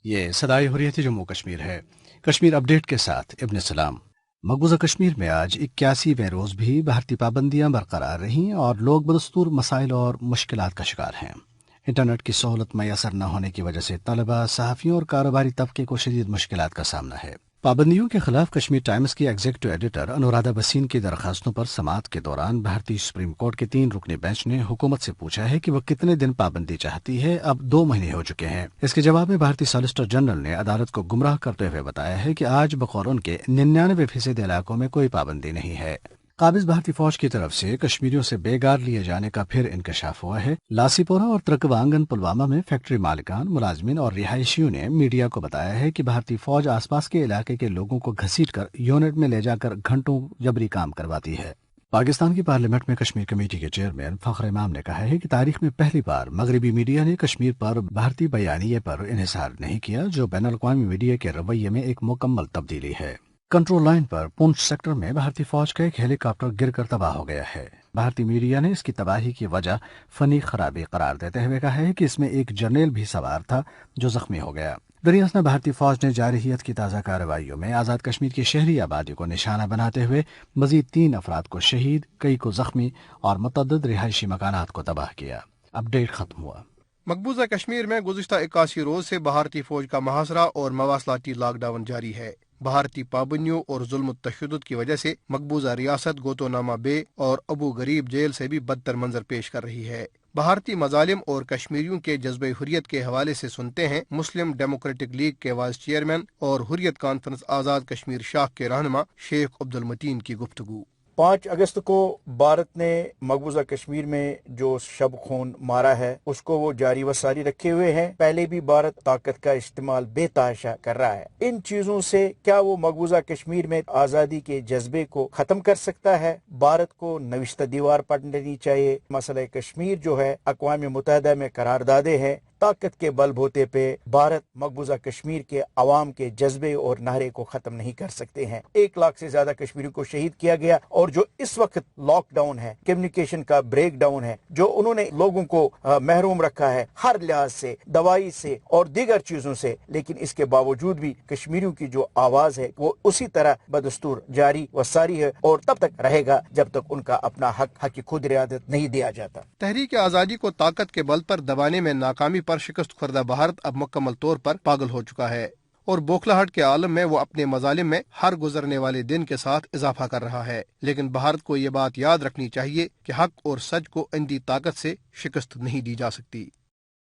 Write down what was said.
یہ صدائے حریت جموں کشمیر ہے۔ کشمیر اپڈیٹ کے ساتھ ابن سلام۔ مقبوضہ کشمیر میں آج 81ویں روز بھی بھارتی پابندیاں برقرار رہیں اور لوگ بدستور مسائل اور مشکلات کا شکار ہیں۔ انٹرنیٹ کی سہولت میسر نہ ہونے کی وجہ سے طلباء، صحافیوں اور کاروباری طبقے کو شدید مشکلات کا سامنا ہے۔ پابندیوں کے خلاف کشمیر ٹائمز کی ایگزیکٹو ایڈیٹر انورادھا بسین کی درخواستوں پر سماعت کے دوران بھارتی سپریم کورٹ کے 3 رکنی بینچ نے حکومت سے پوچھا ہے کہ وہ کتنے دن پابندی چاہتی ہے۔ اب 2 مہینے ہو چکے ہیں۔ اس کے جواب میں بھارتی سالیسیٹر جنرل نے عدالت کو گمراہ کرتے ہوئے بتایا ہے کہ آج بقول ان کے 99% علاقوں میں کوئی پابندی نہیں ہے۔ قابض بھارتی فوج کی طرف سے کشمیریوں سے بے گار لیے جانے کا پھر انکشاف ہوا ہے۔ لاسی پورہ اور ترکوانگن پلوامہ میں فیکٹری مالکان، ملازمین اور رہائشیوں نے میڈیا کو بتایا ہے کہ بھارتی فوج آس پاس کے علاقے کے لوگوں کو گھسیٹ کر یونٹ میں لے جا کر گھنٹوں جبری کام کرواتی ہے۔ پاکستان کی پارلیمنٹ میں کشمیر کمیٹی کے چیئرمین فخر امام نے کہا ہے کہ تاریخ میں پہلی بار مغربی میڈیا نے کشمیر پر بھارتی بیانیے پر انحصار نہیں کیا، جو بین الاقوامی میڈیا کے رویے میں ایک مکمل تبدیلی ہے۔ کنٹرول لائن پر پونچھ سیکٹر میں بھارتی فوج کا ایک ہیلی کاپٹر گر کر تباہ ہو گیا ہے۔ بھارتی میڈیا نے اس کی تباہی کی وجہ فنی خرابی قرار دیتے ہوئے کہا ہے کہ اس میں ایک جرنیل بھی سوار تھا جو زخمی ہو گیا۔ دریاسنا بھارتی فوج نے جارحیت کی تازہ کارروائیوں میں آزاد کشمیر کی شہری آبادی کو نشانہ بناتے ہوئے مزید 3 افراد کو شہید، کئی کو زخمی اور متعدد رہائشی مکانات کو تباہ کیا۔ اپڈیٹ ختم ہوا۔ مقبوضہ کشمیر میں گزشتہ 81 روز سے بھارتی فوج کا محاصرہ اور مواصلاتی لاک ڈاؤن جاری ہے۔ بھارتی پابندیوں اور ظلم و تشدد کی وجہ سے مقبوضہ ریاست گوتوناما بے اور ابو غریب جیل سے بھی بدتر منظر پیش کر رہی ہے۔ بھارتی مظالم اور کشمیریوں کے جذبہ حریت کے حوالے سے سنتے ہیں مسلم ڈیموکریٹک لیگ کے وائس چیئرمین اور حریت کانفرنس آزاد کشمیر شاخ کے رہنما شیخ عبد المتین کی گفتگو۔ 5 اگست کو بھارت نے مقبوضہ کشمیر میں جو شب خون مارا ہے اس کو وہ جاری و ساری رکھے ہوئے ہیں۔ پہلے بھی بھارت طاقت کا استعمال بے تحاشا کر رہا ہے۔ ان چیزوں سے کیا وہ مقبوضہ کشمیر میں آزادی کے جذبے کو ختم کر سکتا ہے؟ بھارت کو نوشتہ دیوار پڑھنی چاہیے۔ مسئلہ کشمیر جو ہے اقوام متحدہ میں قراردادیں ہیں۔ طاقت کے بل بوتے پہ بھارت مقبوضہ کشمیر کے عوام کے جذبے اور نعرے کو ختم نہیں کر سکتے ہیں۔ 1 لاکھ سے زیادہ کشمیریوں کو شہید کیا گیا، اور جو اس وقت لاک ڈاؤن ہے، کمیونیکیشن کا بریک ڈاؤن ہے، جو انہوں نے لوگوں کو محروم رکھا ہے ہر لحاظ سے، دوائی سے اور دیگر چیزوں سے، لیکن اس کے باوجود بھی کشمیریوں کی جو آواز ہے وہ اسی طرح بدستور جاری و ساری ہے، اور تب تک رہے گا جب تک ان کا اپنا حق خود ارادت نہیں دیا جاتا۔ تحریک آزادی کو طاقت کے بل پر دبانے میں ناکامی پر شکست خوردہ بھارت اب مکمل طور پر پاگل ہو چکا ہے، اور بوکھلاہٹ کے عالم میں وہ اپنے مظالم میں ہر گزرنے والے دن کے ساتھ اضافہ کر رہا ہے۔ لیکن بھارت کو یہ بات یاد رکھنی چاہیے کہ حق اور سچ کو اندھی طاقت سے شکست نہیں دی جا سکتی۔